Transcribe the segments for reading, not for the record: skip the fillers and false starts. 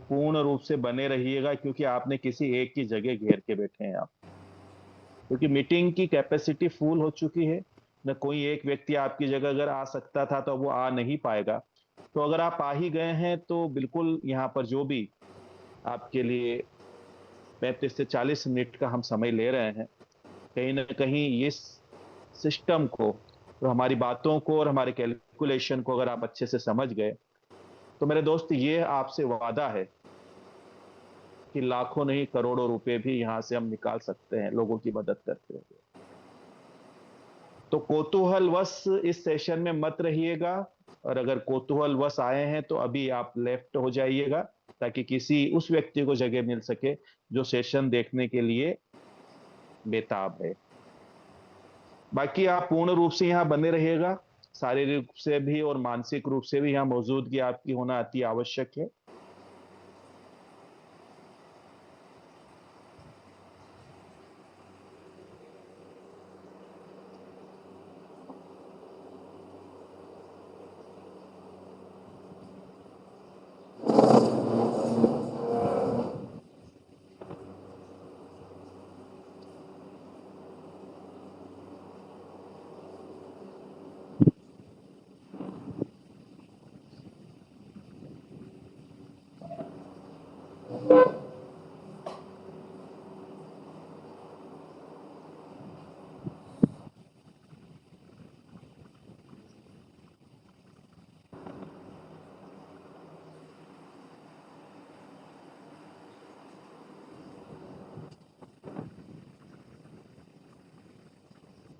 पूर्ण रूप से बने रहिएगा, क्योंकि आपने किसी एक की जगह घेर के बैठे हैं आप। क्योंकि मीटिंग की कैपेसिटी फुल हो चुकी है। न कोई एक व्यक्ति आपकी जगह अगर आ सकता था तो वो आ नहीं पाएगा। तो अगर आप आ ही गए हैं तो बिल्कुल यहाँ पर जो भी आपके लिए 35 से 40 मिनट का हम समय ले रहे हैं, कहीं ना कहीं ये सिस्टम को, तो हमारी बातों को और हमारे कैलकुलेशन को अगर आप अच्छे से समझ गए, तो मेरे दोस्त ये आपसे वादा है कि लाखों नहीं करोड़ों रुपए भी यहां से हम निकाल सकते हैं लोगों की मदद करते हुए। तो कौतूहलवश इस सेशन में मत रहिएगा, और अगर कौतूहलवश आए हैं तो अभी आप लेफ्ट हो जाइएगा, ताकि किसी उस व्यक्ति को जगह मिल सके जो सेशन देखने के लिए बेताब है। बाकी आप पूर्ण रूप से यहाँ बने रहिएगा। शारीरिक रूप से भी और मानसिक रूप से भी यहाँ मौजूदगी आपकी होना अति आवश्यक है।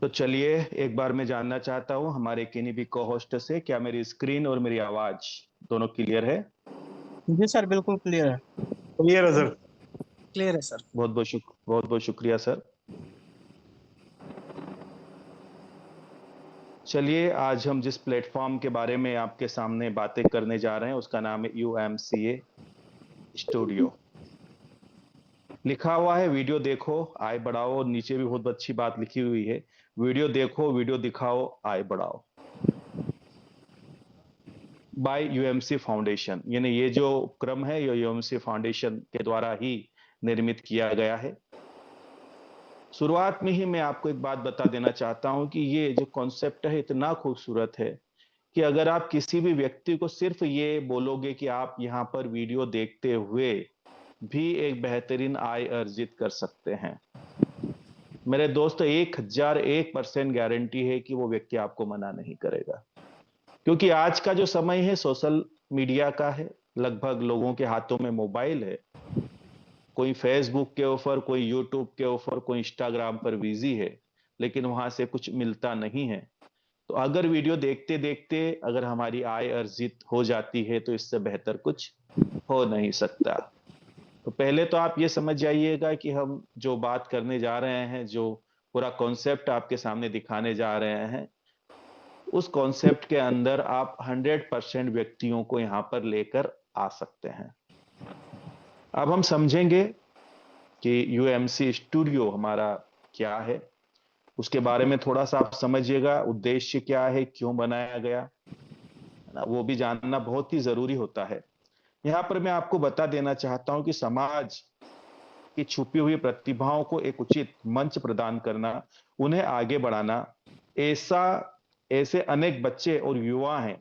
तो चलिए, एक बार मैं जानना चाहता हूँ हमारे किन्हीं भी को होस्ट से, क्या मेरी स्क्रीन और मेरी आवाज दोनों क्लियर है? जी सर, बिल्कुल क्लियर है। क्लियर है सर। क्लियर है सर। बहुत बहुत शुक्रिया सर। चलिए, आज हम जिस प्लेटफॉर्म के बारे में आपके सामने बातें करने जा रहे हैं उसका नाम है UMCA स्टूडियो। लिखा हुआ है वीडियो देखो आय बढ़ाओ, नीचे भी बहुत अच्छी बात लिखी हुई है, वीडियो देखो वीडियो दिखाओ आय बढ़ाओ, बाय UMC फाउंडेशन। यानी ये जो उपक्रम है ये UMC फाउंडेशन के द्वारा ही निर्मित किया गया है। शुरुआत में ही मैं आपको एक बात बता देना चाहता हूं कि ये जो कॉन्सेप्ट है इतना खूबसूरत है कि अगर आप किसी भी व्यक्ति को सिर्फ ये बोलोगे कि आप यहाँ पर वीडियो देखते हुए भी एक बेहतरीन आय अर्जित कर सकते हैं, मेरे दोस्त 1001% गारंटी है कि वो व्यक्ति आपको मना नहीं करेगा। क्योंकि आज का जो समय है सोशल मीडिया का है, लगभग लोगों के हाथों में मोबाइल है। कोई फेसबुक के ऊपर, कोई यूट्यूब के ऊपर, कोई इंस्टाग्राम पर बिजी है, लेकिन वहां से कुछ मिलता नहीं है। तो अगर वीडियो देखते देखते अगर हमारी आय अर्जित हो जाती है तो इससे बेहतर कुछ हो नहीं सकता। तो पहले तो आप ये समझ जाइएगा कि हम जो बात करने जा रहे हैं, जो पूरा कॉन्सेप्ट आपके सामने दिखाने जा रहे हैं, उस कॉन्सेप्ट के अंदर आप 100% व्यक्तियों को यहां पर लेकर आ सकते हैं। अब हम समझेंगे कि UMC स्टूडियो हमारा क्या है, उसके बारे में थोड़ा सा आप समझिएगा, उद्देश्य क्या है, क्यों बनाया गया, वो भी जानना बहुत ही जरूरी होता है। यहां पर मैं आपको बता देना चाहता हूं कि समाज की छुपी हुई प्रतिभाओं को एक उचित मंच प्रदान करना, उन्हें आगे बढ़ाना। ऐसा ऐसे अनेक बच्चे और युवा हैं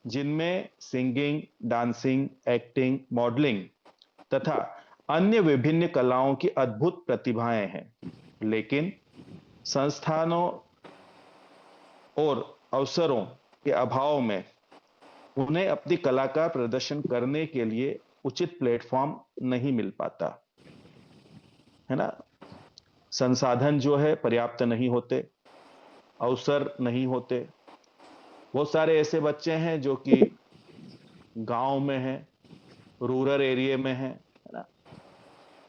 जिनमें सिंगिंग, डांसिंग, एक्टिंग, मॉडलिंग तथा अन्य विभिन्न कलाओं की अद्भुत प्रतिभाएं हैं, लेकिन संस्थानों और अवसरों के अभाव में उन्हें अपनी कला का प्रदर्शन करने के लिए उचित प्लेटफॉर्म नहीं मिल पाता है ना। संसाधन जो है पर्याप्त नहीं होते, अवसर नहीं होते। बहुत सारे ऐसे बच्चे हैं जो कि गांव में हैं, रूरल एरिया में हैं, है ना।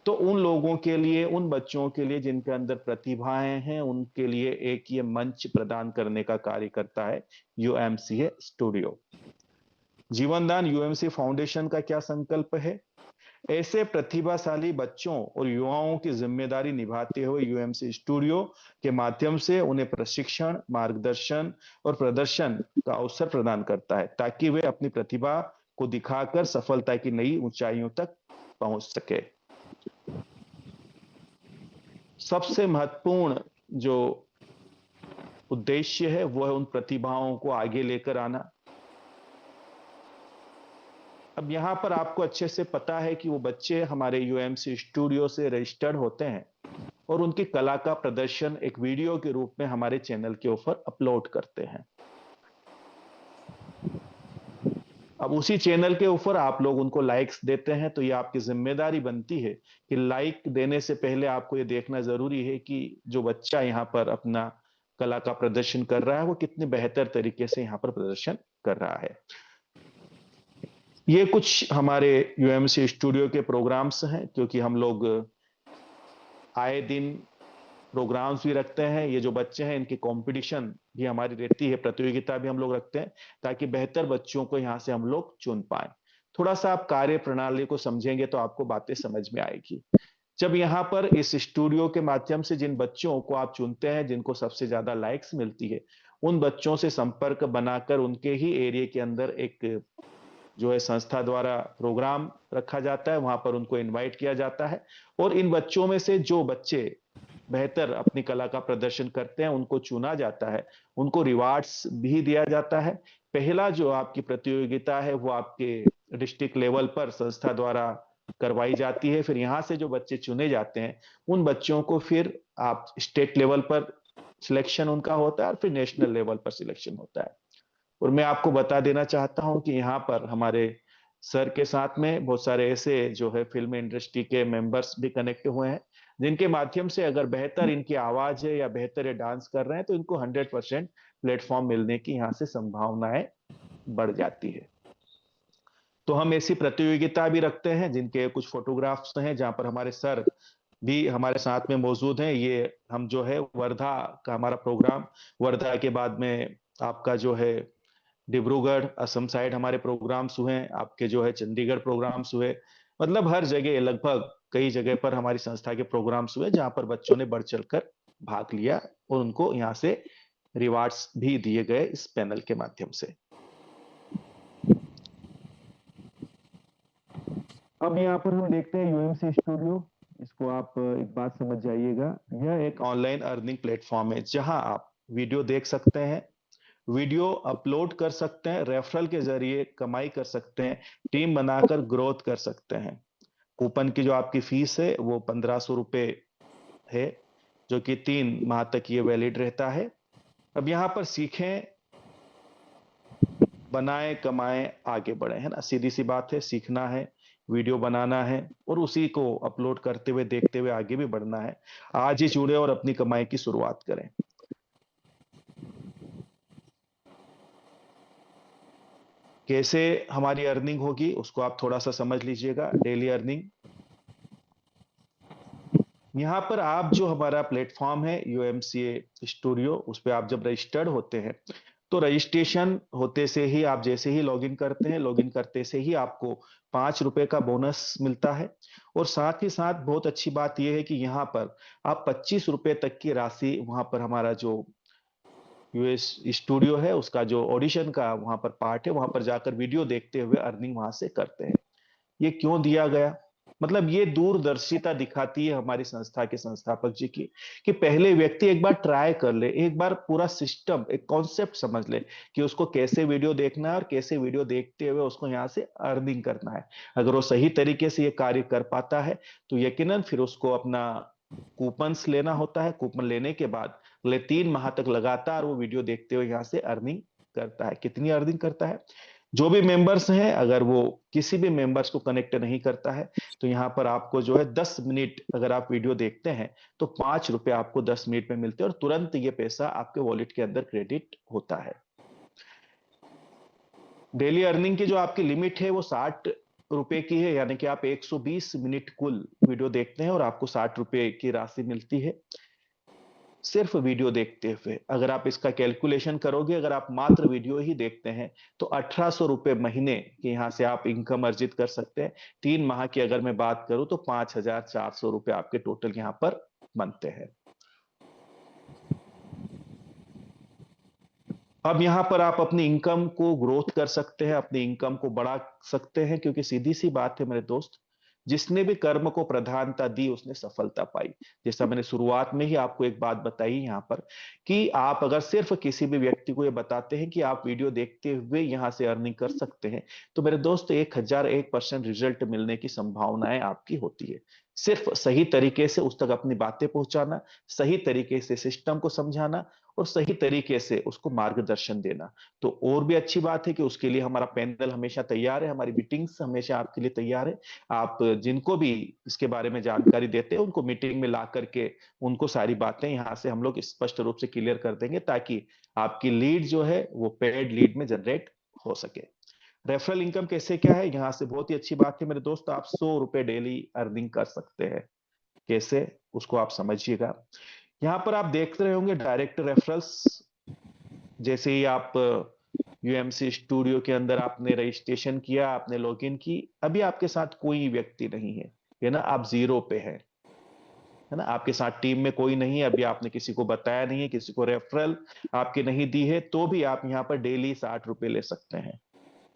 तो उन लोगों के लिए, उन बच्चों के लिए जिनके अंदर प्रतिभाएं हैं, उनके लिए एक ये मंच प्रदान करने का कार्य करता है UMCA स्टूडियो। जीवनदान UMC फाउंडेशन का क्या संकल्प है? ऐसे प्रतिभाशाली बच्चों और युवाओं की जिम्मेदारी निभाते हुए UMC स्टूडियो के माध्यम से उन्हें प्रशिक्षण, मार्गदर्शन और प्रदर्शन का अवसर प्रदान करता है, ताकि वे अपनी प्रतिभा को दिखाकर सफलता की नई ऊंचाइयों तक पहुंच सके। सबसे महत्वपूर्ण जो उद्देश्य है वो है उन प्रतिभाओं को आगे लेकर आना। अब यहां पर आपको अच्छे से पता है कि वो बच्चे हमारे यूएमसी स्टूडियो से रजिस्टर्ड होते हैं और उनकी कला का प्रदर्शन एक वीडियो के रूप में हमारे चैनल के ऊपर अपलोड करते हैं। अब उसी चैनल के ऊपर आप लोग उनको लाइक्स देते हैं, तो ये आपकी जिम्मेदारी बनती है कि लाइक देने से पहले आपको ये देखना जरूरी है कि जो बच्चा यहाँ पर अपना कला का प्रदर्शन कर रहा है वो कितने बेहतर तरीके से यहाँ पर प्रदर्शन कर रहा है। ये कुछ हमारे यूएमसी स्टूडियो के प्रोग्राम्स हैं, क्योंकि हम लोग आए दिन प्रोग्राम्स भी रखते हैं। ये जो बच्चे हैं इनकी कंपटीशन भी हमारी रहती है, प्रतियोगिता भी हम लोग रखते हैं, ताकि बेहतर बच्चों को यहाँ से हम लोग चुन पाए। थोड़ा सा आप कार्य प्रणाली को समझेंगे तो आपको बातें समझ में आएगी। जब यहाँ पर इस स्टूडियो के माध्यम से जिन बच्चों को आप चुनते हैं, जिनको सबसे ज्यादा लाइक्स मिलती है, उन बच्चों से संपर्क बनाकर उनके ही एरिया के अंदर एक जो है संस्था द्वारा प्रोग्राम रखा जाता है, वहां पर उनको इनवाइट किया जाता है और इन बच्चों में से जो बच्चे बेहतर अपनी कला का प्रदर्शन करते हैं उनको चुना जाता है, उनको रिवार्ड्स भी दिया जाता है। पहला जो आपकी प्रतियोगिता है वो आपके डिस्ट्रिक्ट लेवल पर संस्था द्वारा करवाई जाती है। फिर यहाँ से जो बच्चे चुने जाते हैं उन बच्चों को फिर आप स्टेट लेवल पर सिलेक्शन उनका होता है और फिर नेशनल लेवल पर सिलेक्शन होता है। और मैं आपको बता देना चाहता हूं कि यहाँ पर हमारे सर के साथ में बहुत सारे ऐसे जो है फिल्म इंडस्ट्री के मेंबर्स भी कनेक्ट हुए हैं, जिनके माध्यम से अगर बेहतर इनकी आवाज है या बेहतर ये डांस कर रहे हैं तो इनको 100% प्लेटफॉर्म मिलने की यहाँ से संभावनाएं बढ़ जाती है। तो हम ऐसी प्रतियोगिता भी रखते हैं जिनके कुछ फोटोग्राफ्स हैं, जहां पर हमारे सर भी हमारे साथ में मौजूद हैं। ये हम जो है वर्धा का हमारा प्रोग्राम, वर्धा के बाद में आपका जो है डिब्रूगढ़ असम साइड हमारे प्रोग्राम्स हुए, आपके जो है चंडीगढ़ प्रोग्राम्स हुए, मतलब हर जगह लगभग कई जगह पर हमारी संस्था के प्रोग्राम्स हुए जहां पर बच्चों ने बढ़ चढ़कर भाग लिया और उनको यहाँ से रिवार्ड्स भी दिए गए इस पैनल के माध्यम से। अब यहाँ पर हम देखते हैं यूएमसी स्टूडियो। इसको आप एक बात समझ जाइएगा, यह एक ऑनलाइन अर्निंग प्लेटफॉर्म है जहां आप वीडियो देख सकते हैं, वीडियो अपलोड कर सकते हैं, रेफरल के जरिए कमाई कर सकते हैं, टीम बनाकर ग्रोथ कर सकते हैं। कूपन की जो आपकी फीस है वो 1500 रुपए है, जो कि 3 माह तक ये वैलिड रहता है। अब यहाँ पर सीखें, बनाएं, कमाएं, आगे बढ़े, है ना। सीधी सी बात है, सीखना है, वीडियो बनाना है और उसी को अपलोड करते हुए देखते हुए आगे भी बढ़ना है। आज ही जुड़े और अपनी कमाई की शुरुआत करें। कैसे हमारी अर्निंग होगी उसको आप थोड़ा सा समझ लीजिएगा। डेली अर्निंग, यहाँ पर आप जो हमारा प्लेटफॉर्म है यूएमसीए स्टूडियो, उस पर आप जब रजिस्टर्ड होते हैं तो रजिस्ट्रेशन होते से ही आप जैसे ही लॉगिन करते हैं, लॉगिन करते से ही आपको 5 रुपए का बोनस मिलता है। और साथ ही साथ बहुत अच्छी बात यह है कि यहाँ पर आप 25 रुपए तक की राशि, वहां पर हमारा जो यूएस स्टूडियो है उसका जो ऑडिशन का वहां पर पार्ट है, वहां पर जाकर वीडियो देखते हुए अर्निंग वहां से करते हैं। ये क्यों दिया गया, मतलब ये दूरदर्शिता दिखाती है हमारी संस्था के संस्थापक जी की, कि पहले व्यक्ति एक बार ट्राई कर ले, एक बार पूरा सिस्टम, एक कॉन्सेप्ट समझ ले कि उसको कैसे वीडियो देखना है और कैसे वीडियो देखते हुए उसको यहाँ से अर्निंग करना है। अगर वो सही तरीके से ये कार्य कर पाता है तो यकीनन फिर उसको अपना कूपन्स लेना होता है। कूपन लेने के बाद अगले 3 माह तक लगातार वो वीडियो देखते हुए यहाँ से अर्निंग करता है। कितनी अर्निंग करता है, जो भी मेंबर्स हैं, अगर वो किसी भी मेंबर्स को कनेक्ट नहीं करता है तो यहाँ पर आपको जो है 10 मिनट अगर आप वीडियो देखते हैं तो 5 रुपए आपको 10 मिनट में मिलते हैं और तुरंत ये पैसा आपके वॉलेट के अंदर क्रेडिट होता है। डेली अर्निंग की जो आपकी लिमिट है वो 60 रुपए की है, यानी कि आप 120 मिनट कुल वीडियो देखते हैं और आपको 60 रुपए की राशि मिलती है सिर्फ वीडियो देखते हुए। अगर आप इसका कैलकुलेशन करोगे, अगर आप मात्र वीडियो ही देखते हैं तो 1800 रुपए महीने के यहाँ से आप इनकम अर्जित कर सकते हैं। 3 माह की अगर मैं बात करूं तो 5400 रुपए आपके टोटल यहाँ पर बनते हैं। अब यहां पर आप अपनी इनकम को ग्रोथ कर सकते हैं, अपनी इनकम को बढ़ा सकते हैं, क्योंकि सीधी सी बात है मेरे दोस्त, जिसने भी कर्म को प्रधानता दी उसने सफलता पाई। जैसा मैंने शुरुआत में ही आपको एक बात बताई यहां पर, कि आप अगर सिर्फ किसी भी व्यक्ति को ये बताते हैं कि आप वीडियो देखते हुए यहां से अर्निंग कर सकते हैं, तो मेरे दोस्त 1001% रिजल्ट मिलने की संभावनाएं आपकी होती है। सिर्फ सही तरीके से उस तक अपनी बातें पहुंचाना, सही तरीके से सिस्टम को समझाना और सही तरीके से उसको मार्गदर्शन देना। तो और भी अच्छी बात है कि उसके लिए हमारा पैनल हमेशा तैयार है, हमारी मीटिंग्स हमेशा आपके लिए तैयार है। आप जिनको भी इसके बारे में जानकारी देते हैं उनको मीटिंग में ला करके उनको सारी बातें यहां से हम लोग स्पष्ट रूप से क्लियर कर देंगे, ताकि आपकी लीड जो है वो पेड लीड में जनरेट हो सके। रेफरल इनकम कैसे क्या है, यहां से बहुत ही अच्छी बात है मेरे दोस्त, आप 100 रुपए डेली अर्निंग कर सकते हैं। कैसे, उसको आप समझिएगा। यहां पर आप देख रहे होंगे डायरेक्ट रेफरल्स। जैसे ही आप यूएमसी स्टूडियो के अंदर आपने रजिस्ट्रेशन किया, आपने लॉगिन की, अभी आपके साथ कोई व्यक्ति नहीं है ना, आप जीरो पे हैं, है ना, आपके साथ टीम में कोई नहीं है, अभी आपने किसी को बताया नहीं है, किसी को रेफरल आपकी नहीं दी है, तो भी आप यहां पर डेली 60 रुपए ले सकते हैं,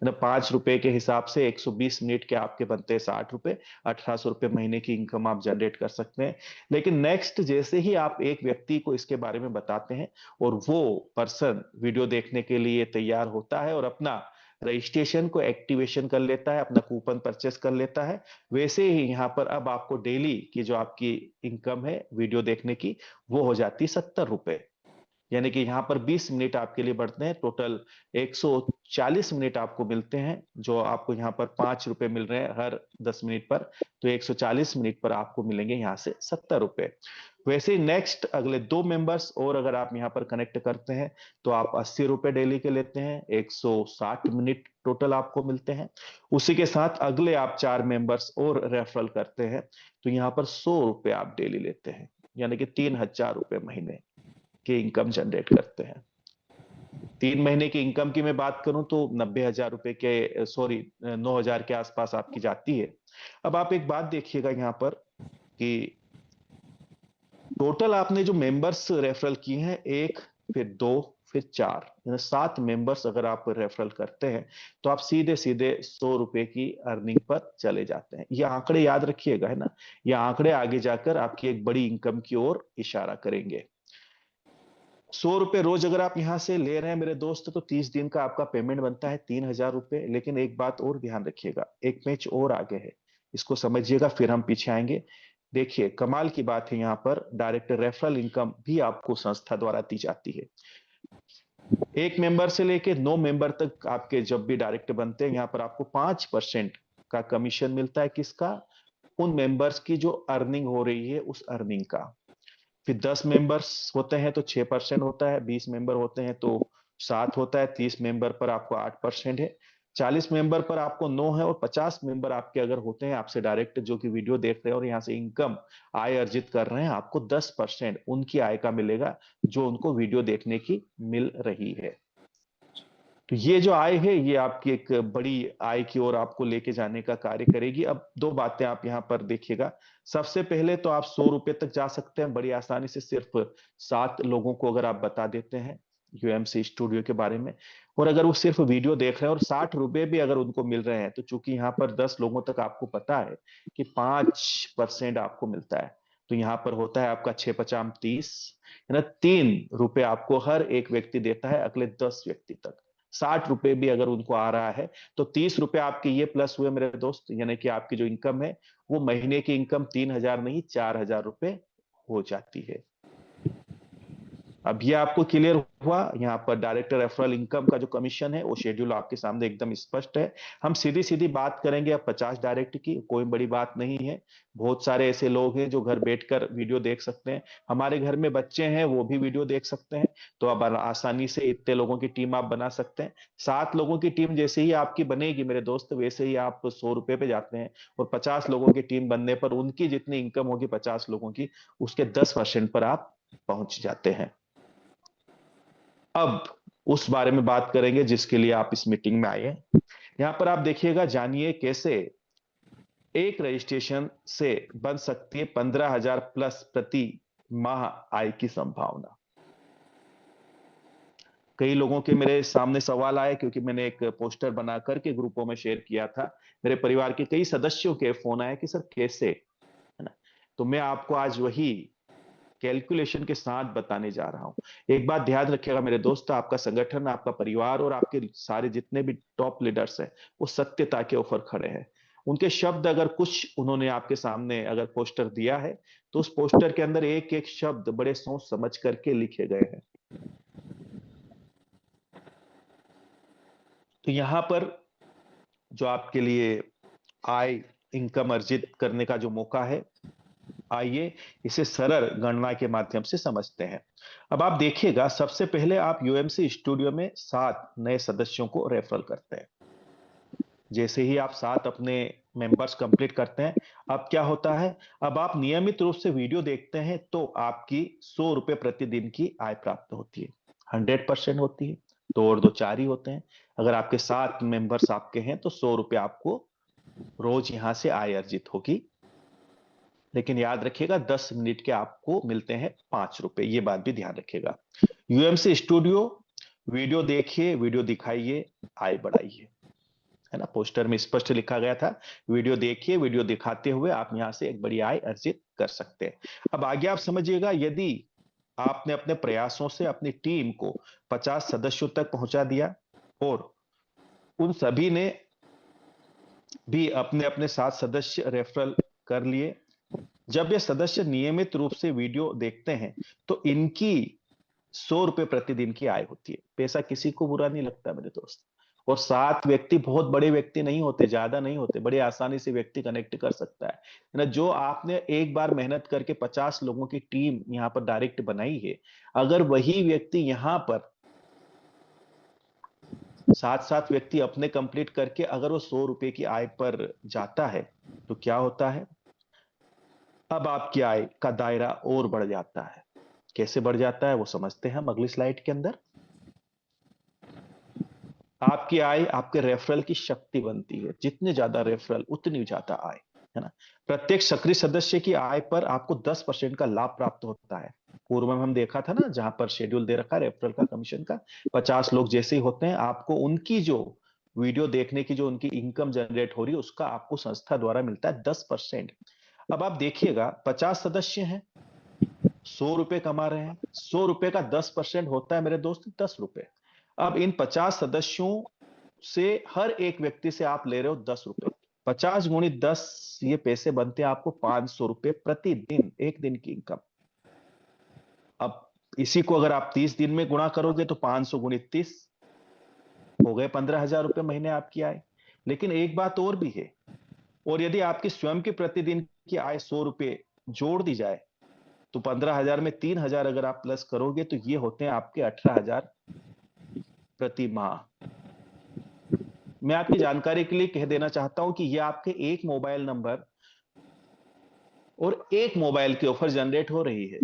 है ना। 5 रुपए के हिसाब से 120 मिनट के आपके बनते हैं 60 रुपए, 1800 रुपए महीने की इनकम आप जनरेट कर सकते हैं। लेकिन नेक्स्ट जैसे ही आप एक व्यक्ति को इसके बारे में बताते हैं और वो पर्सन वीडियो देखने के लिए तैयार होता है और अपना रजिस्ट्रेशन को एक्टिवेशन कर लेता है, अपना कूपन परचेस कर लेता है, वैसे ही यहाँ पर अब आपको डेली की जो आपकी इनकम है वीडियो देखने की, वो हो जाती है 70 रुपए। यानी कि यहाँ पर 20 मिनट आपके लिए बढ़ते हैं, टोटल 140 मिनट आपको मिलते हैं, जो आपको यहाँ पर 5 रुपए मिल रहे हैं हर 10 मिनट पर, तो 140 मिनट पर आपको मिलेंगे यहाँ से 70 रुपए। वैसे ही नेक्स्ट अगले 2 मेंबर्स और अगर आप यहाँ पर कनेक्ट करते हैं तो आप 80 रुपए डेली के लेते हैं, 160 मिनट टोटल आपको मिलते हैं। उसी के साथ अगले आप 4 मेंबर्स और रेफरल करते हैं तो यहाँ पर 100 रुपए आप डेली लेते हैं, यानी कि 3000 रुपए महीने की इनकम जनरेट करते हैं। 3 महीने की इनकम की मैं बात करूं तो 90,000 रुपए के, सॉरी, 9,000 के आसपास आपकी जाती है। अब आप एक बात देखिएगा यहाँ पर कि टोटल आपने जो मेंबर्स रेफरल किए हैं, एक, फिर दो, फिर चार, यानी 7 मेंबर्स अगर आप रेफरल करते हैं तो आप सीधे सीधे 100 रुपए की अर्निंग पर चले जाते हैं। ये आंकड़े याद रखिएगा, है ना। ये आंकड़े आगे जाकर आपकी एक बड़ी इनकम की ओर इशारा करेंगे। 100 रुपए रोज अगर आप यहां से ले रहे हैं मेरे दोस्त, तो 30 दिन का आपका पेमेंट बनता है 3,000 रुपए। लेकिन एक बात और ध्यान रखिएगा, एक मैच और आगे है, इसको समझिएगा फिर हम पीछे आएंगे। देखिए कमाल की बात है, यहाँ पर डायरेक्ट रेफरल इनकम भी आपको संस्था द्वारा दी जाती है। 1 मेंबर से लेके 9 मेंबर तक आपके जब भी डायरेक्ट बनते हैं, यहाँ पर आपको 5% का कमीशन मिलता है। किसका? उन मेंबर्स की जो अर्निंग हो रही है उस अर्निंग का। फिर 10 मेंबर्स होते हैं तो 6% होता है, 20 मेंबर होते हैं तो 7 होता है, 30 मेंबर पर आपको 8% है, 40 मेंबर पर आपको 9 है, और 50 मेंबर आपके अगर होते हैं आपसे डायरेक्ट जो कि वीडियो देख रहे हैं और यहाँ से इनकम आय अर्जित कर रहे हैं, आपको 10% उनकी आय का मिलेगा जो उनको वीडियो देखने की मिल रही है। तो ये जो आय है ये आपकी एक बड़ी आय की ओर आपको लेके जाने का कार्य करेगी। अब दो बातें आप यहाँ पर देखिएगा। सबसे पहले तो आप 100 रुपए तक जा सकते हैं बड़ी आसानी से, सिर्फ 7 लोगों को अगर आप बता देते हैं यूएमसी स्टूडियो के बारे में, और अगर वो सिर्फ वीडियो देख रहे हैं और 60 रुपए भी अगर उनको मिल रहे हैं, तो चूंकि यहाँ पर 10 लोगों तक आपको पता है कि 5% आपको मिलता है, तो यहाँ पर होता है आपका 6×5 = 30, है ना। 3 रुपए आपको हर एक व्यक्ति देता है अगले 10 व्यक्ति तक। 60 रुपए भी अगर उनको आ रहा है तो 30 रुपए आपके ये प्लस हुए मेरे दोस्त, यानी कि आपकी जो इनकम है वो महीने की इनकम 3,000 नहीं 4,000 रुपए हो जाती है। अब ये आपको क्लियर हुआ। यहाँ पर डायरेक्ट रेफरल इनकम का जो कमीशन है वो शेड्यूल आपके सामने एकदम स्पष्ट है। हम सीधी सीधी बात करेंगे अब 50 डायरेक्ट की, कोई बड़ी बात नहीं है। बहुत सारे ऐसे लोग हैं जो घर बैठकर वीडियो देख सकते हैं, हमारे घर में बच्चे हैं वो भी वीडियो देख सकते हैं। तो अब आसानी से इतने लोगों की टीम आप बना सकते हैं। 7 लोगों की टीम जैसे ही आपकी बनेगी मेरे दोस्त, वैसे ही आप 100 रुपए पे जाते हैं, और 50 लोगों की टीम बनने पर उनकी जितनी इनकम होगी 50 लोगों की, उसके 10% पर आप पहुंच जाते हैं। अब उस बारे में बात करेंगे जिसके लिए आप इस मीटिंग में आए हैं। यहां पर आप देखिएगा, जानिए कैसे एक रजिस्ट्रेशन से बन सकती है 15,000 प्लस प्रति माह आय की संभावना। कई लोगों के मेरे सामने सवाल आए, क्योंकि मैंने एक पोस्टर बना करके ग्रुपों में शेयर किया था। मेरे परिवार के कई सदस्यों के फोन आए कि सर कैसे, है ना? तो मैं आपको आज वही कैलकुलेशन के साथ बताने जा रहा हूं। एक बात ध्यान रखिएगा मेरे दोस्त, आपका संगठन, आपका परिवार और आपके सारे जितने भी टॉप लीडर्स हैं, वो सत्यता के ऊपर खड़े हैं। उनके शब्द अगर कुछ उन्होंने आपके सामने अगर पोस्टर दिया है, तो उस पोस्टर के अंदर एक एक शब्द बड़े सोच समझ करके लिखे गए हैं। तो यहां पर जो आपके लिए आय, इनकम अर्जित करने का जो मौका है, आइए इसे सरल गणना के माध्यम से समझते हैं। अब आप देखिएगा, सबसे पहले आप यूएमसी स्टूडियो में 7 नए सदस्यों को रेफरल करते हैं। जैसे ही आप 7 अपने मेंबर्स कंप्लीट करते हैं, अब क्या होता है, अब आप नियमित रूप से वीडियो देखते हैं तो आपकी 100 रुपए प्रतिदिन की आय प्राप्त होती है। 100% होती है, 2 और 2 4 ही होते हैं। अगर आपके 7 मेंबर्स आपके हैं तो 100 रुपए आपको रोज यहां से आय अर्जित होगी। लेकिन याद रखिएगा, 10 मिनट के आपको मिलते हैं 5 रुपए, ये बात भी ध्यान रखिएगा। यूएमसी स्टूडियो, वीडियो देखिए, वीडियो दिखाइए, आय बढ़ाइए, है ना? पोस्टर में स्पष्ट लिखा गया था, वीडियो देखिए, वीडियो दिखाते हुए आप यहां से एक बड़ी आय अर्जित कर सकते हैं। अब आगे आप समझिएगा, यदि आपने अपने प्रयासों से अपनी टीम को 50 सदस्यों तक पहुंचा दिया और उन सभी ने भी अपने अपने 7 सदस्य रेफरल कर लिए, जब ये सदस्य नियमित रूप से वीडियो देखते हैं तो इनकी 100 रुपए प्रतिदिन की आय होती है। पैसा किसी को बुरा नहीं लगता मेरे दोस्त। और 7 व्यक्ति बहुत बड़े व्यक्ति नहीं होते, ज्यादा नहीं होते, बड़े आसानी से व्यक्ति कनेक्ट कर सकता है ना? जो आपने एक बार मेहनत करके 50 लोगों की टीम यहाँ पर डायरेक्ट बनाई है, अगर वही व्यक्ति यहाँ पर 7-7 व्यक्ति अपने कंप्लीट करके अगर वो 100 रुपए की आय पर जाता है, तो क्या होता है, अब आपकी आय का दायरा और बढ़ जाता है। कैसे बढ़ जाता है वो समझते हैं हम अगली स्लाइड के अंदर। आपकी आय आपके रेफरल की शक्ति बनती है, जितने ज्यादा रेफरल उतनी ज्यादा आय, है ना? प्रत्येक सक्रिय सदस्य की आय पर आपको 10% का लाभ प्राप्त होता है। पूर्व में हम देखा था ना, जहां पर शेड्यूल दे रखा है रेफरल का, कमीशन का, 50 लोग जैसे ही होते हैं, आपको उनकी जो वीडियो देखने की जो उनकी इनकम जनरेट हो रही है, उसका आपको संस्था द्वारा मिलता है 10%। अब आप देखिएगा, 50 सदस्य हैं, 100 रुपए कमा रहे हैं, 100 रुपए का 10% होता है मेरे दोस्त 10 रुपए। अब इन 50 सदस्यों से हर एक व्यक्ति से आप ले रहे हो 10 रुपए, 50 गुणित 10, ये पैसे बनते हैं आपको 500 रुपए प्रतिदिन, एक दिन की इनकम। अब इसी को अगर आप 30 दिन में गुणा करोगे तो 500 गुणित 30 हो गए 15,000 रुपए महीने आपकी आय। लेकिन एक बात और भी है, और यदि आपकी स्वयं की प्रतिदिन की आय 100 रुपए जोड़ दी जाए, तो 15,000 में 3,000 अगर आप प्लस करोगे तो ये होते हैं आपके 18,000 प्रति माह। मैं आपकी जानकारी के लिए कह देना चाहता हूं कि ये आपके एक मोबाइल नंबर और एक मोबाइल के ऊपर जनरेट हो रही है।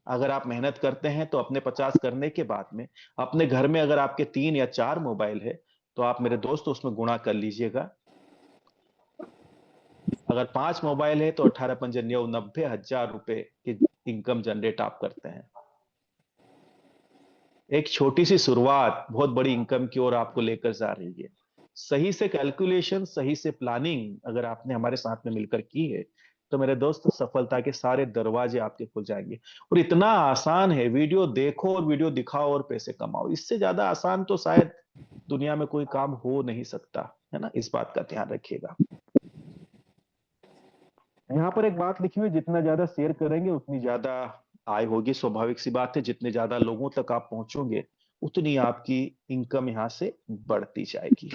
अगर आप मेहनत करते हैं तो अपने 50 करने के बाद में अपने घर में अगर आपके 3 या 4 मोबाइल है, तो आप मेरे दोस्त उसमें गुणा कर लीजिएगा। अगर 5 मोबाइल है तो 18 पंजे 90,000 रुपए की इनकम जनरेट आप करते हैं। एक छोटी सी शुरुआत बहुत बड़ी इनकम की ओर आपको लेकर जा रही है। सही से कैलकुलेशन, सही से प्लानिंग अगर आपने हमारे साथ में मिलकर की है, तो मेरे दोस्त सफलता के सारे दरवाजे आपके खुल जाएंगे। और इतना आसान है, वीडियो देखो और वीडियो दिखाओ और पैसे कमाओ, इससे ज्यादा आसान तो शायद दुनिया में कोई काम हो नहीं सकता, है ना? इस बात का ध्यान रखिएगा। यहाँ पर एक बात लिखी हुई, जितना ज्यादा शेयर करेंगे उतनी ज्यादा आय होगी। स्वाभाविक सी बात है, जितने ज्यादा लोगों तक आप पहुंचोगे उतनी आपकी इनकम यहां से बढ़ती जाएगी।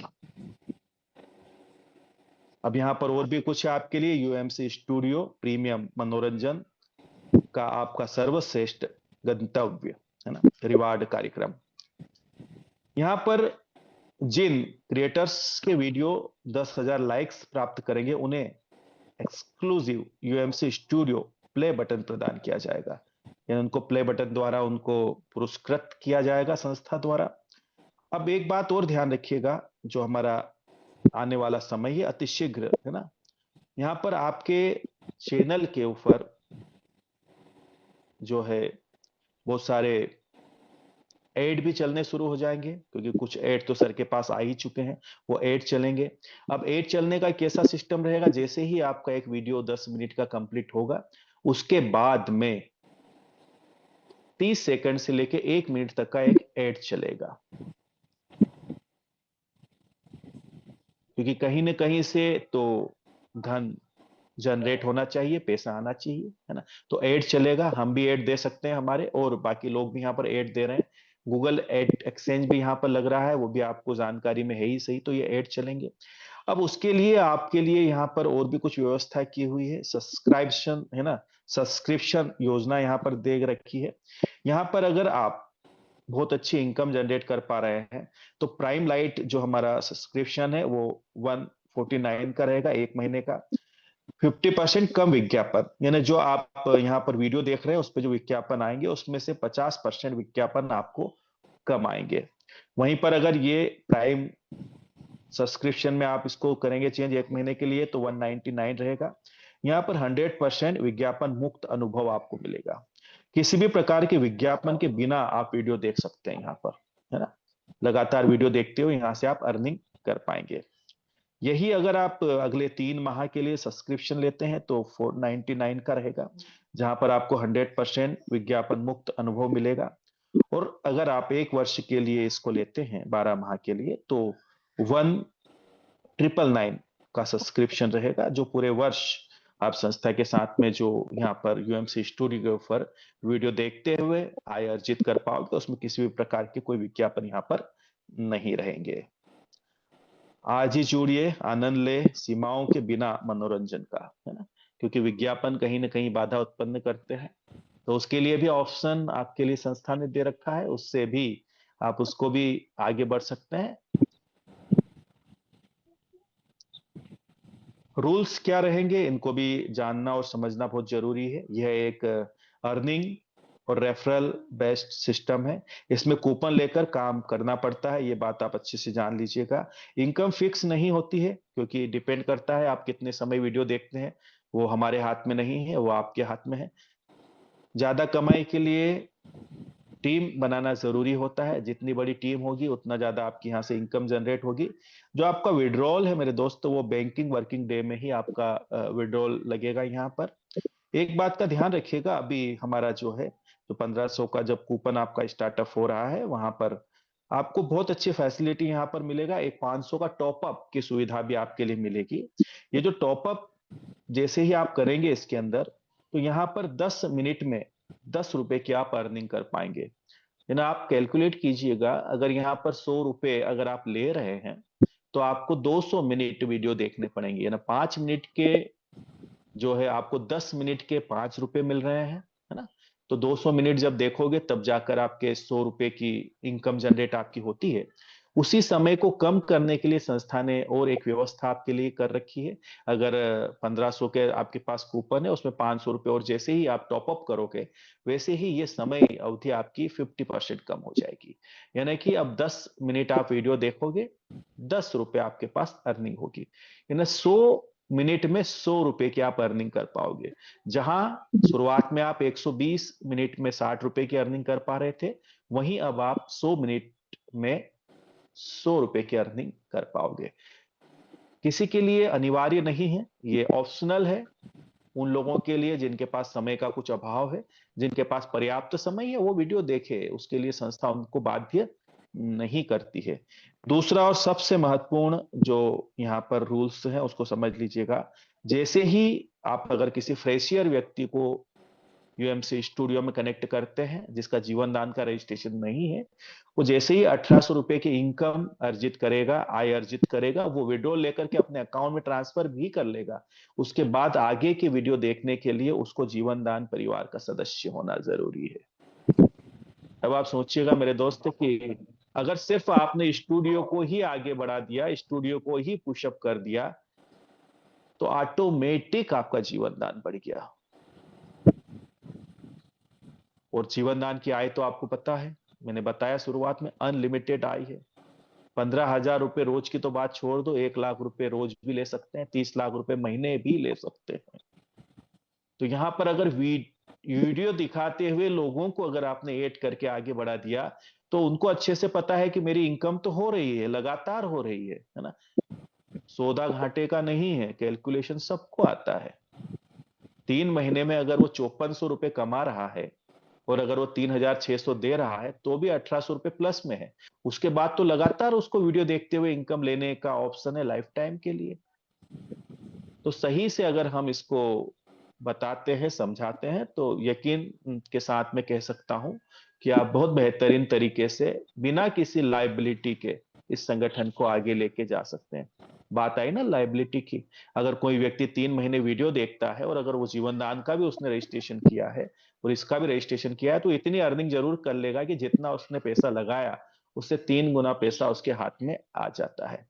अब यहाँ पर और भी कुछ है आपके लिए। यूएमसी स्टूडियो प्रीमियम मनोरंजन का आपका सर्वश्रेष्ठ गंतव्य, है ना? रिवार्ड कार्यक्रम। यहाँ पर जिन क्रिएटर्स के वीडियो 10,000 लाइक्स प्राप्त करेंगे, उन्हें exclusive UMC studio play button प्रदान किया जाएगा, यानी उनको प्ले बटन द्वारा उनको पुरस्कृत किया जाएगा संस्था द्वारा। अब एक बात और ध्यान रखिएगा, जो हमारा आने वाला समय है अति शीघ्र, है ना, यहाँ पर आपके चैनल के ऊपर जो है बहुत सारे ऐड भी चलने शुरू हो जाएंगे, क्योंकि कुछ ऐड तो सर के पास आ ही चुके हैं, वो ऐड चलेंगे। अब ऐड चलने का कैसा सिस्टम रहेगा, जैसे ही आपका एक वीडियो 10 मिनट का कंप्लीट होगा, उसके बाद में 30 सेकंड से लेके 1 मिनट तक का एक ऐड चलेगा, क्योंकि कहीं ना कहीं से तो धन जनरेट होना चाहिए, पैसा आना चाहिए, है ना। तो ऐड चलेगा, हम भी ऐड दे सकते हैं हमारे, और बाकी लोग भी यहाँ पर ऐड दे रहे हैं। गूगल एड एक्सचेंज भी यहाँ पर लग रहा है, वो भी आपको जानकारी में है ही सही, तो ये ऐड चलेंगे। अब उसके लिए आपके लिए यहाँ पर और भी कुछ व्यवस्था की हुई है, सब्सक्रिप्शन, है ना, सब्सक्रिप्शन योजना यहाँ पर दे रखी है। यहाँ पर अगर आप बहुत अच्छी इनकम जनरेट कर पा रहे हैं, तो प्राइम लाइट जो हमारा सब्सक्रिप्शन है वो 149 का रहेगा 1 महीने का। 50% कम विज्ञापन, यानी जो आप यहाँ पर वीडियो देख रहे हैं उस पर जो विज्ञापन आएंगे उसमें से 50% विज्ञापन आपको कम आएंगे। वहीं पर अगर ये प्राइम सब्सक्रिप्शन में आप इसको करेंगे चेंज 1 महीने के लिए, तो 199 रहेगा। यहाँ पर 100% विज्ञापन मुक्त अनुभव आपको मिलेगा। किसी भी प्रकार के विज्ञापन के बिना आप वीडियो देख सकते हैं यहाँ पर, है ना। लगातार वीडियो देखते हुए यहाँ से आप अर्निंग कर पाएंगे। यही अगर आप अगले 3 माह के लिए सब्सक्रिप्शन लेते हैं तो 499 का रहेगा, जहां पर आपको 100% विज्ञापन मुक्त अनुभव मिलेगा। और अगर आप 1 वर्ष के लिए इसको लेते हैं 12 माह के लिए, तो 1999 का सब्सक्रिप्शन रहेगा, जो पूरे वर्ष आप संस्था के साथ में जो यहाँ पर यूएमसी स्टूडियो के ऊपर वीडियो देखते हुए आय अर्जित कर पाओगे, उसमें किसी भी प्रकार के कोई विज्ञापन यहाँ पर नहीं रहेंगे। आज ही जुड़िए, आनंद ले सीमाओं के बिना मनोरंजन का, है ना, क्योंकि विज्ञापन कहीं ना कहीं बाधा उत्पन्न करते हैं। तो उसके लिए भी ऑप्शन आपके लिए संस्था ने दे रखा है, उससे भी आप उसको भी आगे बढ़ सकते हैं। रूल्स क्या रहेंगे, इनको भी जानना और समझना बहुत जरूरी है। यह एक अर्निंग और रेफरल बेस्ड सिस्टम है। इसमें कूपन लेकर काम करना पड़ता है, ये बात आप अच्छे से जान लीजिएगा। इनकम फिक्स नहीं होती है, क्योंकि डिपेंड करता है आप कितने समय वीडियो देखते हैं, वो हमारे हाथ में नहीं है, वो आपके हाथ में है। ज्यादा कमाई के लिए टीम बनाना जरूरी होता है, जितनी बड़ी टीम होगी उतना ज्यादा आपकी यहाँ से इनकम जनरेट होगी। जो आपका विड्रॉल है मेरे दोस्तों, वो बैंकिंग वर्किंग डे में ही आपका विड्रॉल लगेगा यहाँ पर। एक बात का ध्यान रखिएगा, अभी हमारा जो है जो 1500 का जब कूपन आपका स्टार्टअप हो रहा है, वहां पर आपको बहुत अच्छी फैसिलिटी यहाँ पर मिलेगा। एक 500 का टॉपअप की सुविधा भी आपके लिए मिलेगी। ये जो टॉपअप जैसे ही आप करेंगे इसके अंदर, तो यहाँ पर 10 मिनट में 10 रुपए की आप अर्निंग कर पाएंगे। यानी आप कैलकुलेट कीजिएगा, अगर यहाँ पर 100 रुपए अगर आप ले रहे हैं, तो आपको 200 मिनट वीडियो देखने पड़ेंगे, यानी 5 मिनट के जो है आपको 10 मिनट के 5 रुपए मिल रहे हैं, है ना। तो 200 मिनट जब देखोगे तब जाकर आपके 100 रुपए की इनकम जनरेट आपकी होती है। उसी समय को कम करने के लिए संस्था ने और एक व्यवस्था आपके लिए कर रखी है। अगर 1500 के आपके पास कूपन है, उसमें 500 रुपए और जैसे ही आप टॉपअप करोगे, वैसे ही ये समय अवधि आपकी 50% कम हो जाएगी। यानी कि अब 10 मिनट आप वीडियो देखोगे, 10 रुपए आपके पास अर्निंग होगी। यानी 100 मिनट में 100 रुपए की आप अर्निंग कर पाओगे। जहां शुरुआत में आप 120 मिनट में 60 रुपए की अर्निंग कर पा रहे थे, वहीं अब आप 100 मिनट में 100 रुपए की अर्निंग कर पाओगे। किसी के लिए अनिवार्य नहीं है, ये ऑप्शनल है। उन लोगों के लिए जिनके पास समय का कुछ अभाव है, जिनके पास पर्याप्त समय है, वो वीडियो देखे, उसके लिए संस्था उनको बाध्य नहीं करती है। दूसरा और सबसे महत्वपूर्ण जो यहाँ पर रूल्स है उसको समझ लीजिएगा। जैसे ही आप अगर किसी फ्रेशियर व्यक्ति को यूएमसी स्टूडियो में कनेक्ट करते हैं, जिसका जीवन दान का रजिस्ट्रेशन नहीं है, वो जैसे ही 1800 रुपए की इनकम अर्जित करेगा, आय अर्जित करेगा, वो वीडियो लेकर के अपने अकाउंट में ट्रांसफर भी कर लेगा। उसके बाद आगे की वीडियो देखने के लिए उसको जीवन दान परिवार का सदस्य होना जरूरी है। अब आप सोचिएगा मेरे दोस्त कि अगर सिर्फ आपने स्टूडियो को ही आगे बढ़ा दिया, स्टूडियो को ही पुशअप कर दिया, तो ऑटोमेटिक आपका जीवन दान बढ़ गया। और जीवन दान की आय तो आपको पता है, मैंने बताया शुरुआत में, अनलिमिटेड आय है। 15,000 रुपए रोज की तो बात छोड़ दो, 1 लाख रुपए रोज भी ले सकते हैं, 30 लाख रुपए महीने भी ले सकते हैं। तो यहां पर अगर वीडियो दिखाते हुए लोगों को अगर आपने ऐड करके आगे बढ़ा दिया, तो उनको अच्छे से पता है कि मेरी इनकम तो हो रही है, लगातार हो रही है ना। सौदा घाटे का नहीं है, कैलकुलेशन सबको आता है। 3 महीने में अगर वो 5400 रुपए कमा रहा है और अगर वो 3600 दे रहा है तो भी 1800 रुपए प्लस में है। उसके बाद तो लगातार उसको वीडियो देखते हुए इनकम लेने का ऑप्शन है लाइफ टाइम के लिए। तो सही से अगर हम इसको बताते हैं, समझाते हैं, तो यकीन के साथ मैं कह सकता हूं कि आप बहुत बेहतरीन तरीके से बिना किसी लाइबिलिटी के इस संगठन को आगे लेके जा सकते हैं। बात आई ना लाइबिलिटी की। अगर कोई व्यक्ति 3 महीने वीडियो देखता है और अगर वो जीवन दान का भी उसने रजिस्ट्रेशन किया है और इसका भी रजिस्ट्रेशन किया है, तो इतनी अर्निंग जरूर कर लेगा कि जितना उसने पैसा लगाया उससे 3 गुना पैसा उसके हाथ में आ जाता है।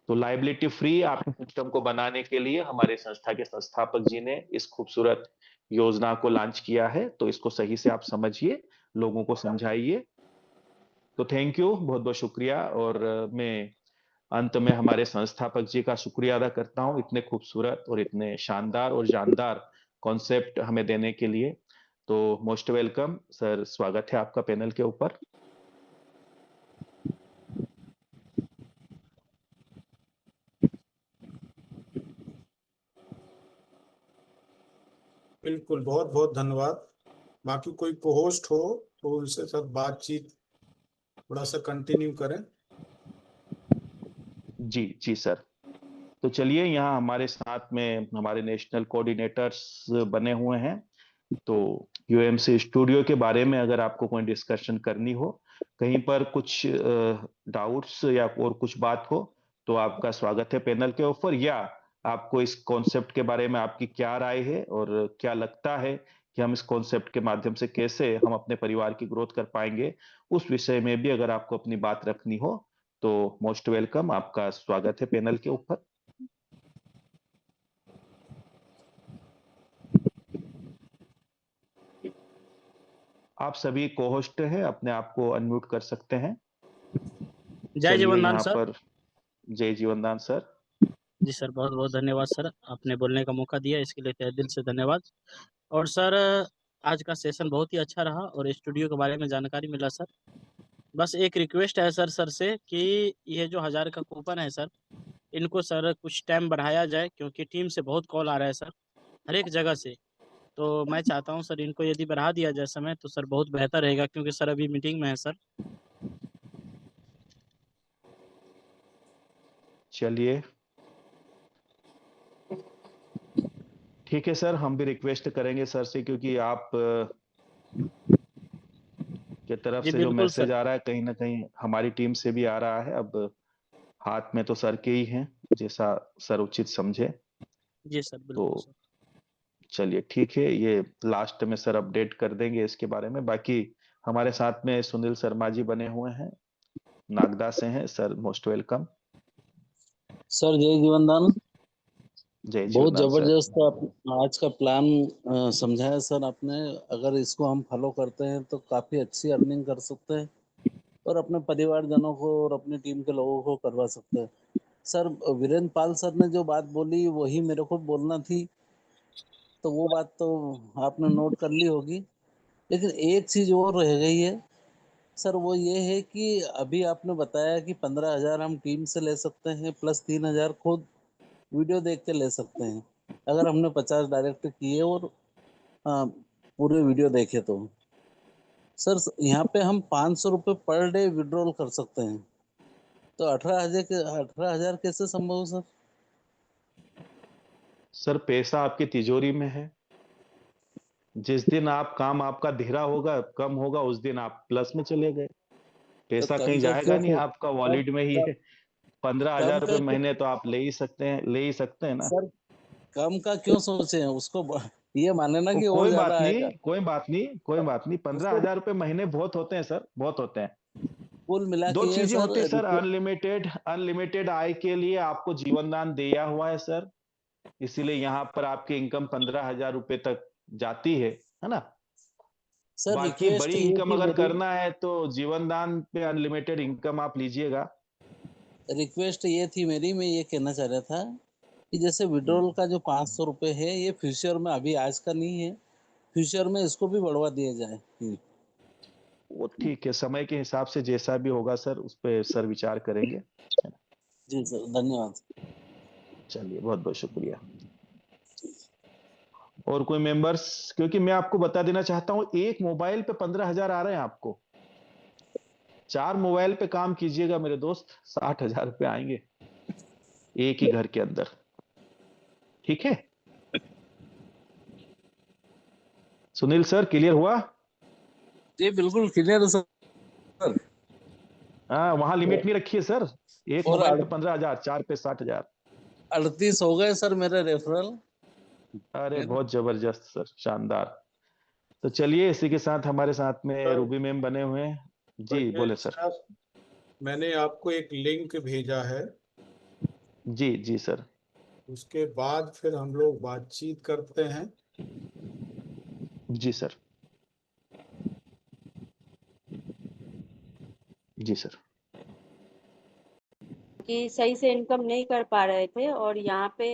तो लाइबिलिटी फ्री आपके सिस्टम को बनाने के लिए हमारे संस्था के संस्थापक जी ने इस खूबसूरत योजना को लॉन्च किया है। तो इसको सही से आप समझिए, लोगों को समझाइए। तो थैंक यू, बहुत बहुत शुक्रिया। और मैं अंत में हमारे संस्थापक जी का शुक्रिया अदा करता हूं इतने खूबसूरत और इतने शानदार और जानदार कॉन्सेप्ट हमें देने के लिए। तो मोस्ट वेलकम सर, स्वागत है आपका पैनल के ऊपर। बिल्कुल, बहुत बहुत धन्यवाद। बाकी कोई को होस्ट हो तो उनसे सब बातचीत थोड़ा सा कंटिन्यू करें। जी जी सर। तो चलिए, यहाँ हमारे साथ में हमारे नेशनल कोऑर्डिनेटर्स बने हुए हैं। तो यूएमसी स्टूडियो के बारे में अगर आपको कोई डिस्कशन करनी हो, कहीं पर कुछ डाउट्स या और कुछ बात हो, तो आपका स्वागत है पैनल के ऊपर। या आपको इस कॉन्सेप्ट के बारे में आपकी क्या राय है और क्या लगता है कि हम इस कॉन्सेप्ट के माध्यम से कैसे हम अपने परिवार की ग्रोथ कर पाएंगे, उस विषय में भी अगर आपको अपनी बात रखनी हो, तो मोस्ट वेलकम, आपका स्वागत है पैनल के ऊपर। आप सभी को होस्ट हैं, अपने आप को अनम्यूट कर सकते हैं। जय चलिए जीवनदान यहाँ सर। पर जय जीवनदान सर। जी सर, बहुत बहुत धन्यवाद सर, आपने बोलने का मौका दिया इसके लिए तहे दिल से धन्यवाद। और सर, आज का सेशन बहुत ही अच्छा रहा और स्टूडियो के बारे में जानकारी मिला सर। बस एक रिक्वेस्ट है सर से कि ये जो 1000 का कूपन है सर, इनको सर कुछ टाइम बढ़ाया जाए, क्योंकि टीम से बहुत कॉल आ रहा है सर, हर एक जगह से। तो मैं चाहता हूँ सर, इनको यदि बढ़ा दिया जाए समय तो सर बहुत बेहतर रहेगा, क्योंकि सर अभी मीटिंग में है सर। चलिए ठीक है सर, हम भी रिक्वेस्ट करेंगे सर से, क्योंकि आप के तरफ जी से जो बिल्कुल सर। मैसेज आ रहा है कहीं ना कहीं हमारी टीम से भी आ रहा है। अब हाथ में तो सर के ही हैं, जैसा सर उचित समझे। जी सर, तो बिल्कुल सर। चलिए ठीक है, ये लास्ट में सर अपडेट कर देंगे इसके बारे में। बाकी हमारे साथ में सुनील शर्मा जी बने हुए हैं, नागदा से हैं सर, मोस्ट वेलकम। सर जय जीवनदान। जय बहुत जीवनदान सर। जबरदस्त आप आज का प्लान समझाया सर आपने। अगर इसको हम फॉलो करते हैं तो काफी अच्छी अर्निंग कर सकते हैं और अपने परिवारजनों को और अपनी टीम के लोगों को करवा सकते हैं। सर वीरेंद्र पाल सर ने जो बात बोली वही मेरे को बोलना थी, तो वो बात तो आपने नोट कर ली होगी। लेकिन एक चीज और रह गई है सर, वो ये है कि अभी आपने बताया कि 15,000 हम टीम से ले सकते हैं प्लस 3,000 खुद वीडियो देख के ले सकते हैं, अगर हमने 50 डायरेक्ट किए और पूरे वीडियो देखे तो। सर यहाँ पे हम 500 रुपये पर डे विड्रॉल कर सकते हैं, तो 18,000 कैसे संभव है सर? सर पैसा आपकी तिजोरी में है। जिस दिन आप काम आपका धीरा होगा, कम होगा, उस दिन आप प्लस में चले गए। तो पैसा कम कहीं का जाएगा क्यों नहीं, आपका कम, वॉलेट में ही कम, है। 15,000 रुपये कम का महीने तो आप ले ही सकते हैं, ले ही सकते हैं ना। सर कम का क्यों सोचे हैं उसको ये माने ना वो कि और कोई ज्यादा बात नहीं, आएगा। कोई बात नहीं, कोई बात नहीं। पंद्रह उसको हजार रुपये महीने बहुत होते हैं सर, बहुत होते हैं। कुल मिला दो के ये चीजें सर होती है सर, अनलिमिटेड अनलिमिटेड आय के लिए आपको जीवन दान दिया हुआ है सर, इसीलिए यहाँ पर आपकी इनकम 15,000 रुपये तक जाती है ना। सर बाकी रिक्वेस्ट बड़ी ये इनकम थी अगर मेरी, करना है तो जीवन दान पे अनलिमिटेड इनकम आप लीजिएगा। मैं ये कहना चाह रहा था कि जैसे विड्रॉल का जो 500 रुपये है ये फ्यूचर में, अभी आज का नहीं है, फ्यूचर में इसको भी बढ़वा दिया जाए। वो ठीक है, समय के हिसाब से जैसा भी होगा सर उस पे सर विचार करेंगे। जी सर, धन्यवाद। चलिए, बहुत बहुत शुक्रिया। और कोई मेंबर्स? क्योंकि मैं आपको बता देना चाहता हूं, एक मोबाइल पे 15,000 आ रहे हैं आपको। 4 मोबाइल पे काम कीजिएगा मेरे दोस्त, 60,000 रुपये आएंगे एक ही घर के अंदर। ठीक है सुनील सर, क्लियर हुआ? जी बिल्कुल क्लियर सर। हाँ, वहां लिमिट नहीं रखी है सर, एक और मोबाइल पे 15,000, 4 पे 60,000। 38 हो गए सर मेरे रेफरल। अरे बहुत जबरदस्त सर, शानदार। तो चलिए, इसी के साथ हमारे साथ में सर, रूबी मैम बने हुए हैं। जी बोले सर। मैंने आपको एक लिंक भेजा है, जी जी सर। उसके बाद फिर हम लोग बातचीत करते हैं। जी सर। जी सर। कि सही से इनकम नहीं कर पा रहे थे और यहाँ पे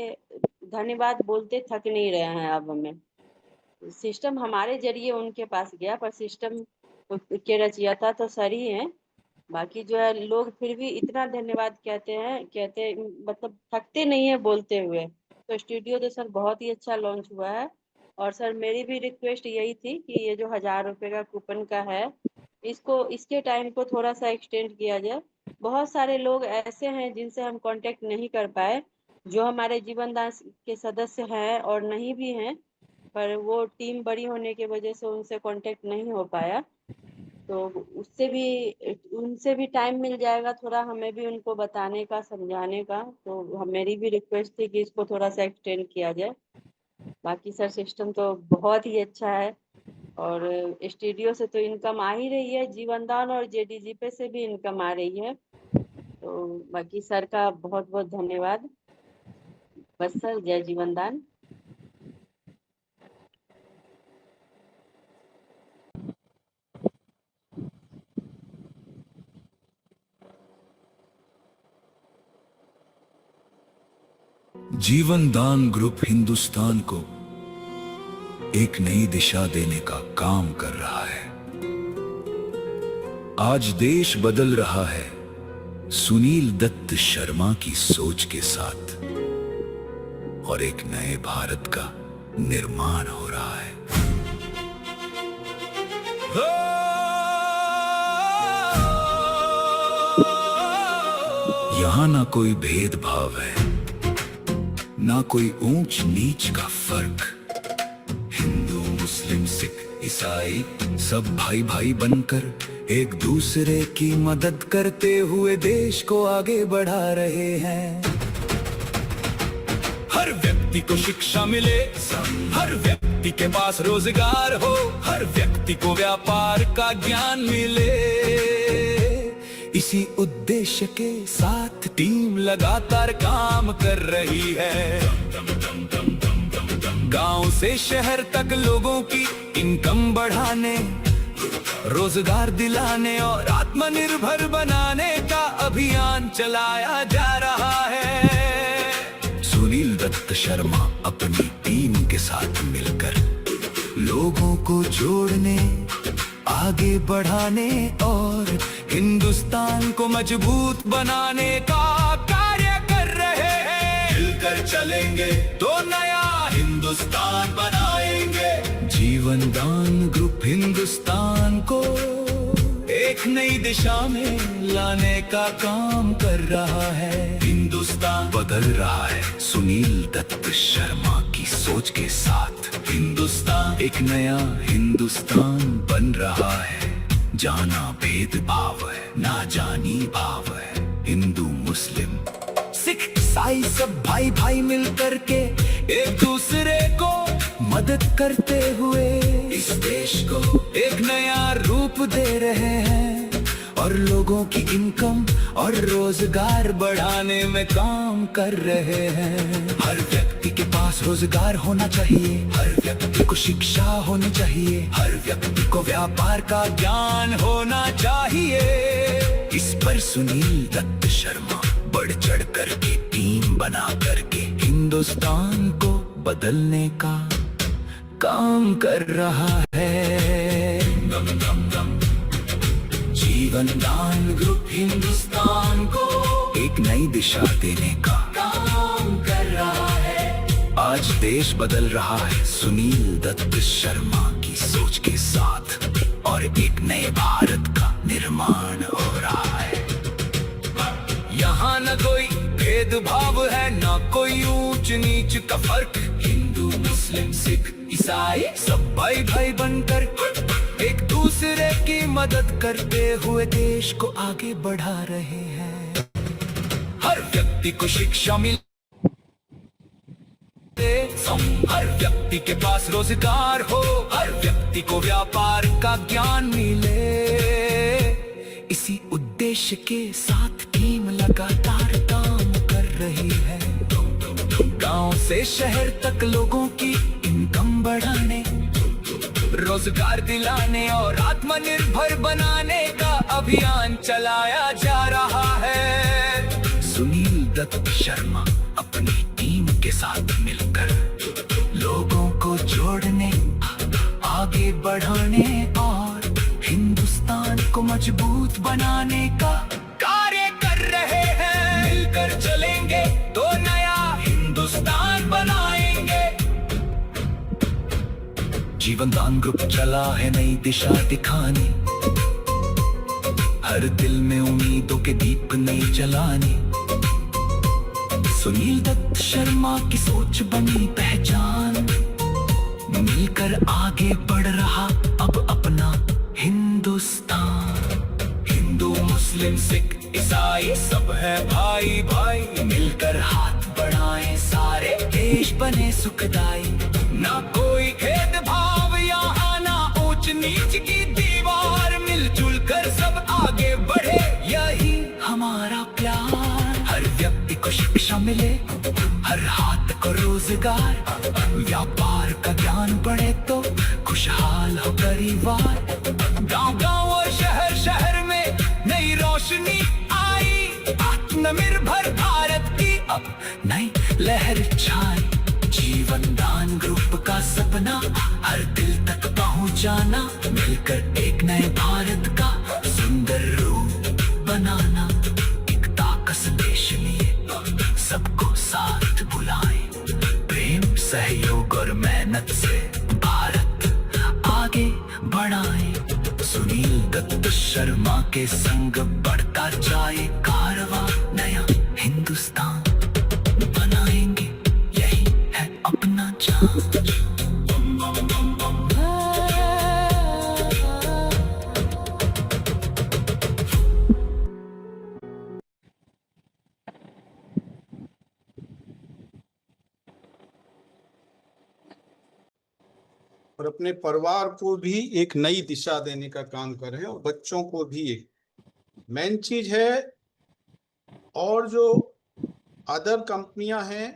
धन्यवाद बोलते थक नहीं रहे हैं। अब हमें सिस्टम हमारे जरिए उनके पास गया, पर सिस्टम के रचयिता तो सर ही हैं। बाकी जो है लोग फिर भी इतना धन्यवाद कहते मतलब थकते नहीं है बोलते हुए। तो स्टूडियो तो सर बहुत ही अच्छा लॉन्च हुआ है। और सर मेरी भी रिक्वेस्ट यही थी कि ये जो 1,000 रुपये का कूपन का है, इसके टाइम को थोड़ा सा एक्सटेंड किया जाए। बहुत सारे लोग ऐसे हैं जिनसे हम कांटेक्ट नहीं कर पाए, जो हमारे जीवन दान के सदस्य हैं और नहीं भी हैं, पर वो टीम बड़ी होने की वजह से उनसे कांटेक्ट नहीं हो पाया। तो उनसे भी टाइम मिल जाएगा थोड़ा, हमें भी उनको बताने का, समझाने का। तो मेरी भी रिक्वेस्ट थी कि इसको थोड़ा सा एक्सटेंड किया जाए। बाकी सर सिस्टम तो बहुत ही अच्छा है और स्टूडियो से तो इनकम आ ही रही है, जीवन दान और जेडीजी पे से भी इनकम आ रही है। तो बाकी सर का बहुत बहुत धन्यवाद। बस सर, जय जीवन दान। जीवन दान ग्रुप हिंदुस्तान को एक नई दिशा देने का काम कर रहा है। आज देश बदल रहा है सुनील दत्त शर्मा की सोच के साथ, और एक नए भारत का निर्माण हो रहा है। यहां ना कोई भेदभाव है, ना कोई ऊंच नीच का फर्क। हिंदू मुस्लिम सिख ईसाई सब भाई भाई बनकर एक दूसरे की मदद करते हुए देश को आगे बढ़ा रहे हैं। हर व्यक्ति को शिक्षा मिले, हर व्यक्ति के पास रोजगार हो, हर व्यक्ति को व्यापार का ज्ञान मिले। इसी उद्देश्य के साथ टीम लगातार काम कर रही है। गांव से शहर तक लोगों की इनकम बढ़ाने, रोजगार दिलाने और आत्मनिर्भर बनाने का अभियान चलाया जा रहा है। सुनील दत्त शर्मा अपनी टीम के साथ मिलकर लोगों को जोड़ने, आगे बढ़ाने और हिंदुस्तान को मजबूत बनाने का कार्य कर रहे हैं। मिलकर चलेंगे तो नया हिंदुस्तान बनाएंगे। जीवन दान ग्रुप हिंदुस्तान को एक नई दिशा में लाने का काम कर रहा है। हिंदुस्तान बदल रहा है सुनील दत्त शर्मा की सोच के साथ। हिंदुस्तान एक नया हिंदुस्तान बन रहा है। जाना भेदभाव है, ना जानी भाव है। हिंदू मुस्लिम सिख ईसाई सब भाई भाई मिल करके एक दूसरे को मदद करते हुए इस देश को एक नया रूप दे रहे हैं और लोगों की इनकम और रोजगार बढ़ाने में काम कर रहे हैं। हर व्यक्ति के पास रोजगार होना चाहिए, हर व्यक्ति को शिक्षा होनी चाहिए, हर व्यक्ति को व्यापार का ज्ञान होना चाहिए। इस पर सुनील दत्त शर्मा बढ़ चढ़ करके टीम बना करके हिंदुस्तान को बदलने का काम कर रहा है। जीवन दान ग्रुप हिंदुस्तान को एक नई दिशा देने का काम कर रहा है। आज देश बदल रहा है सुनील दत्त शर्मा की सोच के साथ और एक नए भारत का निर्माण हो रहा है। यहाँ न कोई भेदभाव है, न कोई ऊंच नीच का फर्क। हिंदू मुस्लिम सिख ईसाई सब भाई भाई बनकर एक दूसरे की मदद करते हुए देश को आगे बढ़ा रहे हैं। हर व्यक्ति को शिक्षा मिले, हर व्यक्ति के पास रोजगार हो, हर व्यक्ति को व्यापार का ज्ञान मिले। इसी उद्देश्य के साथ टीम लगातार काम कर रही है। गांव से शहर तक लोगों की इनकम बढ़ाने, रोजगार दिलाने और आत्मनिर्भर बनाने का अभियान चलाया जा रहा है। सुनील दत्त शर्मा अपनी टीम के साथ मिलकर लोगों को जोड़ने, आगे बढ़ाने और हिंदुस्तान को मजबूत बनाने का कार्य कर रहे हैं। मिलकर चलेंगे तो नया हिंदुस्तान बनाएंगे। जीवन दान ग्रुप चला है नई दिशा दिखाने, हर दिल में उम्मीदों के दीप नई जलाने। सुनील दत्त शर्मा की सोच बनी पहचान, मिलकर आगे बढ़ रहा अब अपना हिंदुस्तान। हिंदू मुस्लिम सिख ईसाई सब है भाई भाई, मिलकर हाथ बढ़ाएं सारे देश बने सुखदाई। ना कोई भेदभाव यहाँ, ना ऊंच नीच की दीवार, मिलजुल कर सब आगे बढ़े यही हमारा प्यार। हर व्यक्ति को शिक्षा मिले, हर हाथ को रोजगार, व्यापार का ज्ञान बढ़े तो खुशहाल हो परिवार। गांव-गांव और शहर शहर में नई रोशनी आई, आत्मनिर्भर भारत की अब नई लहर छाई। जीवन दान ग्रुप का सपना हर दिल तक पहुंचाना, मिलकर एक नए भारत का सुंदर रूप बनाना। एकता का संदेश लिए सबको साथ बुलाएं, प्रेम सहयोग और मेहनत से भारत आगे बढ़ाएं। सुनील दत्त शर्मा के संग बढ़ता जाए कारवां, नया हिंदुस्तान बनाएंगे यही है अपना चार्ज। और अपने परिवार को भी एक नई दिशा देने का काम कर रहे हैं और बच्चों को भी एक मेन चीज है। और जो अदर कंपनियां हैं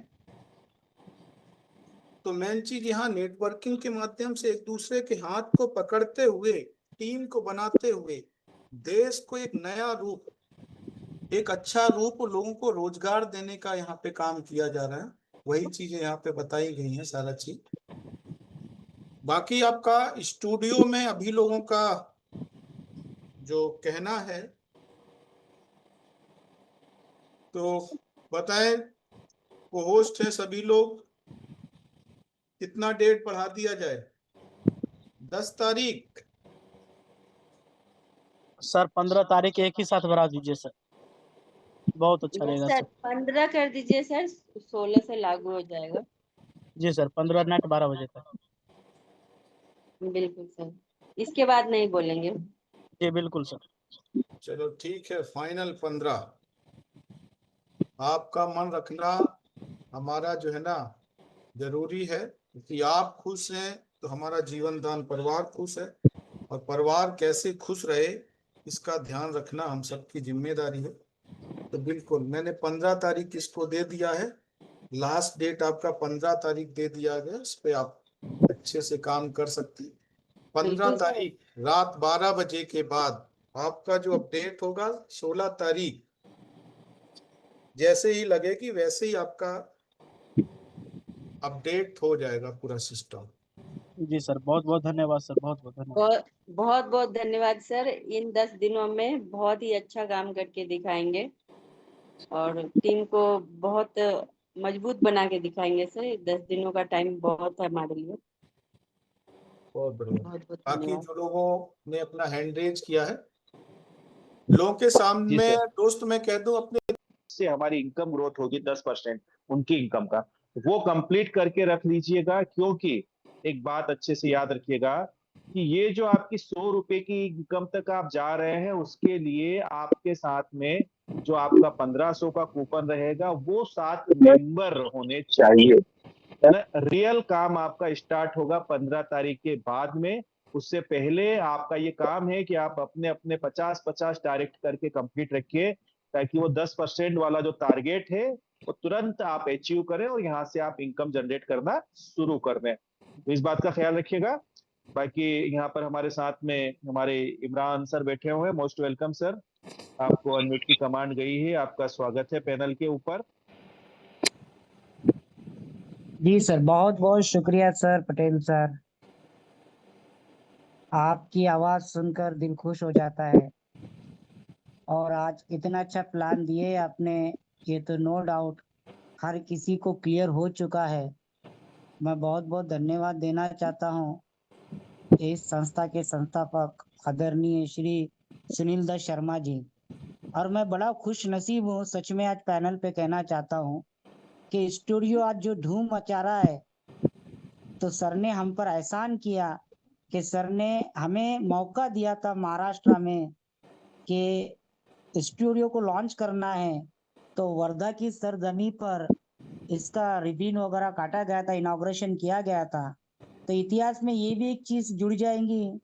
तो मेन चीज यहाँ नेटवर्किंग के माध्यम से एक दूसरे के हाथ को पकड़ते हुए, टीम को बनाते हुए देश को एक नया रूप, एक अच्छा रूप, लोगों को रोजगार देने का यहाँ पे काम किया जा रहा है। वही चीजें यहाँ पे बताई गई हैं सारा चीज। बाकी आपका स्टूडियो में अभी लोगों का जो कहना है तो बताएं, को होस्ट है सभी लोग, कितना डेट बढ़ा दिया जाए? 10 तारीख सर 15 तारीख एक ही साथ बढ़ा दीजिए सर, बहुत अच्छा रहेगा सर सर। 15 कर दीजिए सर, 16 से लागू हो जाएगा। जी सर, 15 नेट 12 बजे तक। बिल्कुल सर, इसके बाद नहीं बोलेंगे। जी बिल्कुल सर। चलो ठीक है, फाइनल 15। आपका मन रखना हमारा जो है ना जरूरी है, क्योंकि आप खुश हैं तो हमारा जीवन दान परिवार खुश है, और परिवार कैसे खुश रहे इसका ध्यान रखना हम सबकी जिम्मेदारी है। तो बिल्कुल मैंने 15 तारीख इसको दे दिया है, लास्ट डेट आपका 15 तारीख दे दिया गया, इस पे आप अच्छे से काम कर सकती। 15 तारीख रात 12 बजे के बाद आपका जो अपडेट होगा 16 तारीख जैसे ही लगेगी वैसे ही आपका अपडेट हो जाएगा पूरा सिस्टम। जी सर, बहुत बहुत धन्यवाद सर, बहुत बहुत धन्यवाद। बहुत बहुत धन्यवाद सर। इन 10 दिनों में बहुत ही अच्छा काम करके दिखाएंगे और टीम को बहुत मजबूत बना के दिखाएंगे सर। 10 दिनों का टाइम बहुत है हमारे लिए। बहुत बढ़िया। बहुत बहुत बाकी धन्यवाद। जो लोगों ने अपना हैंड रेज किया है, लोगों के जी सामने सर। दोस्त मैं कह दूं अपने से हमारी इनकम ग्रोथ होगी 10% उनकी इनकम का, वो कंप्लीट करके रख लीजिएगा। क्योंकि एक बात अच्छे से याद रखिएगा कि ये जो आपकी 100 रुपए की इनकम तक आप जा रहे हैं, उसके लिए आपके साथ में जो आपका 1500 का कूपन रहेगा वो 7 मेंबर होने चाहिए, है ना। रियल काम आपका स्टार्ट होगा 15 तारीख के बाद में। उससे पहले आपका ये काम है कि आप अपने अपने 50-50 डायरेक्ट करके कंप्लीट रखिए, ताकि वो 10% वाला जो टारगेट है वो तुरंत आप अचीव करें और यहाँ से आप इनकम जनरेट करना शुरू कर दें। तो इस बात का ख्याल रखिएगा। बाकी यहाँ पर हमारे साथ में हमारे इमरान सर बैठे हुए हैं। मोस्ट वेलकम सर, आपको अनम्यूट की कमांड गई है, आपका स्वागत है पैनल के ऊपर। जी सर, बहुत बहुत शुक्रिया सर, पटेल सर। आपकी आवाज सुनकर दिल खुश हो जाता है। और आज इतना अच्छा प्लान दिए आपने, ये तो नो डाउट हर किसी को क्लियर हो चुका है। मैं बहुत बहुत धन्यवाद देना चाहता हूँ इस संस्था के संस्थापक आदरणीय श्री सुनील दत्त शर्मा जी। और मैं बड़ा खुश नसीब हूँ, सच में आज पैनल पे कहना चाहता हूँ कि स्टूडियो आज जो धूम मचा रहा है, तो सर ने हम पर एहसान किया कि सर ने हमें मौका दिया था महाराष्ट्र में कि स्टूडियो को लॉन्च करना है। तो वर्धा की सरजमी पर इसका रिबन वगैरह काटा गया था, इनॉग्रेशन किया गया था। तो इतिहास में ये भी एक चीज जुड़ जाएंगी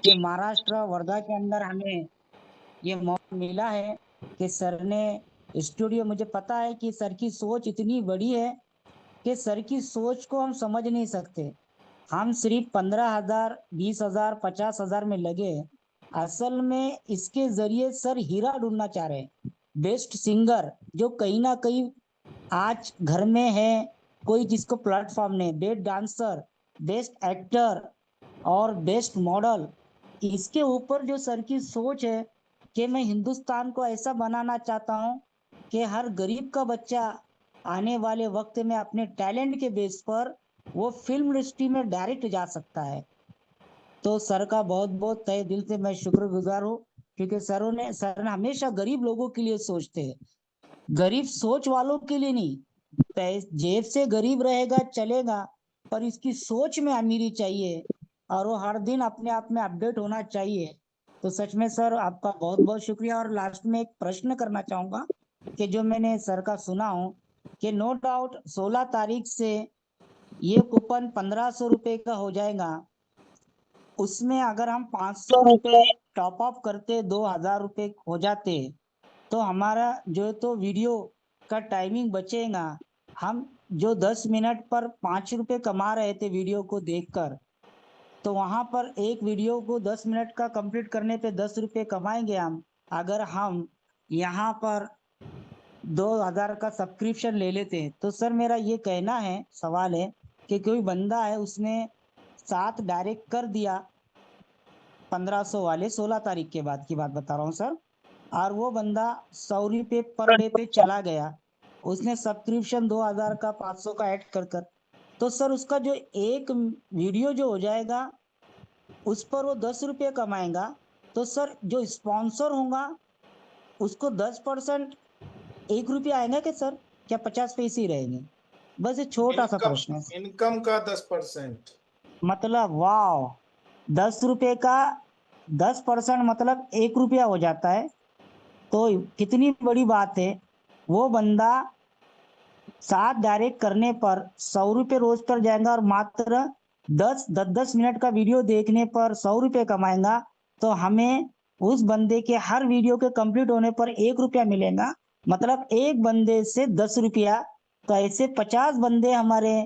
कि महाराष्ट्र वर्धा के अंदर हमें ये मौका मिला है कि सर ने स्टूडियो, मुझे पता है कि सर की सोच इतनी बड़ी है कि सर की सोच को हम समझ नहीं सकते। हम सिर्फ 15,000, 20,000, 50,000 में लगे। असल में इसके जरिए सर हीरा ढूंढना चाह रहे हैं। बेस्ट सिंगर जो कहीं ना कहीं आज घर में है, कोई जिसको प्लेटफॉर्म नहीं, बेस्ट डांसर, बेस्ट एक्टर और बेस्ट मॉडल, इसके ऊपर जो सर की सोच है कि मैं हिंदुस्तान को ऐसा बनाना चाहता हूँ कि हर गरीब का बच्चा आने वाले वक्त में अपने टैलेंट के बेस पर वो फिल्म इंडस्ट्री में डायरेक्ट जा सकता है। तो सर का बहुत बहुत तहे दिल से मैं शुक्रगुजार हूँ, क्योंकि सर ने हमेशा गरीब लोगों के लिए सोचते हैं, गरीब सोच वालों के लिए नहीं। जेब से गरीब रहेगा चलेगा, पर इसकी सोच में अमीरी चाहिए और वो हर दिन अपने आप में अपडेट होना चाहिए। तो सच में सर आपका बहुत बहुत शुक्रिया। और लास्ट में एक प्रश्न करना चाहूंगा कि जो मैंने सर का सुना हूँ कि नो डाउट 16 तारीख से ये कूपन 1500 रुपए का हो जाएगा। उसमें अगर हम 500 रुपए टॉप अप करते, 2000 रुपए हो जाते, तो हमारा जो तो वीडियो का टाइमिंग बचेगा। हम जो 10 मिनट पर 5 रुपए कमा रहे थे वीडियो को देखकर, तो वहां पर एक वीडियो को 10 मिनट का कंप्लीट करने पे 10 रुपए कमाएंगे हम। अगर हम यहाँ पर 2000 का सब्सक्रिप्शन ले लेते हैं। तो सर मेरा ये कहना है, सवाल है कि कोई बंदा है उसने 7 डायरेक्ट कर दिया 1500 वाले, 16 तारीख के बाद की बात बता रहा हूँ सर, और वो बंदा 100 रुपये पर डे पे चला गया, उसने सब्सक्रिप्शन 2000 का 500 का ऐड कर कर, तो सर उसका जो एक वीडियो जो हो जाएगा उस पर वो 10 रुपये कमाएगा। तो सर जो स्पॉन्सर होगा उसको 10% 1 रुपया आएगा क्या सर, क्या 50 पैसे ही रहेंगे? बस ये छोटा सा प्रश्न है। इनकम का 10%। मतलब वाह, 10 रुपये का 10% मतलब 1 रुपया हो जाता है। तो कितनी बड़ी बात है। वो बंदा 7 डायरेक्ट करने पर 100 रुपये रोज पर जाएगा और मात्र 10 मिनट का वीडियो देखने पर 100 रुपये कमाएगा। तो हमें उस बंदे के हर वीडियो के कंप्लीट होने पर 1 रुपया मिलेगा, मतलब एक बंदे से 10 रुपया। तो ऐसे 50 बंदे हमारे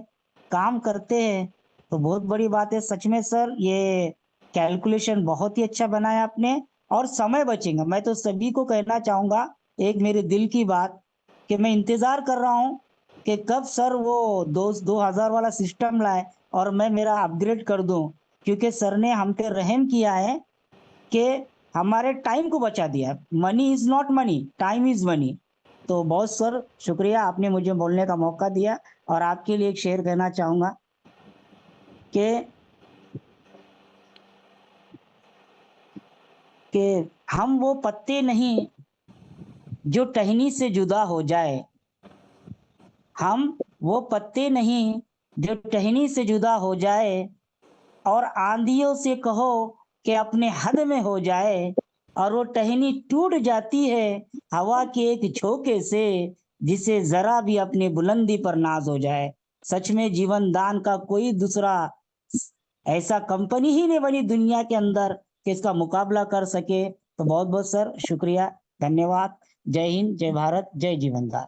काम करते हैं, तो बहुत बड़ी बात है सच में सर। ये कैलकुलेशन बहुत ही अच्छा बनाया आपने और समय बचेगा। मैं तो सभी को कहना चाहूंगा, एक मेरे दिल की बात, कि मैं इंतजार कर रहा हूँ कि कब सर वो 2000 वाला सिस्टम लाए, और मैं मेरा अपग्रेड कर दूं, क्योंकि सर ने हम पे रहम किया है कि हमारे टाइम को बचा दिया। Money is not money, time is money. तो बहुत सर शुक्रिया, आपने मुझे बोलने का मौका दिया। और आपके लिए एक शेर कहना चाहूंगा कि हम वो पत्ते नहीं जो टहनी से जुदा हो जाए, हम वो पत्ते नहीं जो टहनी से जुदा हो जाए, और आंधियों से कहो कि अपने हद में हो जाए, और वो टहनी टूट जाती है हवा के एक झोंके से, जिसे जरा भी अपनी बुलंदी पर नाज हो जाए। सच में जीवन दान का कोई दूसरा ऐसा कंपनी ही नहीं बनी दुनिया के अंदर कि इसका मुकाबला कर सके। तो बहुत बहुत सर शुक्रिया, धन्यवाद। जय हिंद, जय भारत, जय जीवन दान।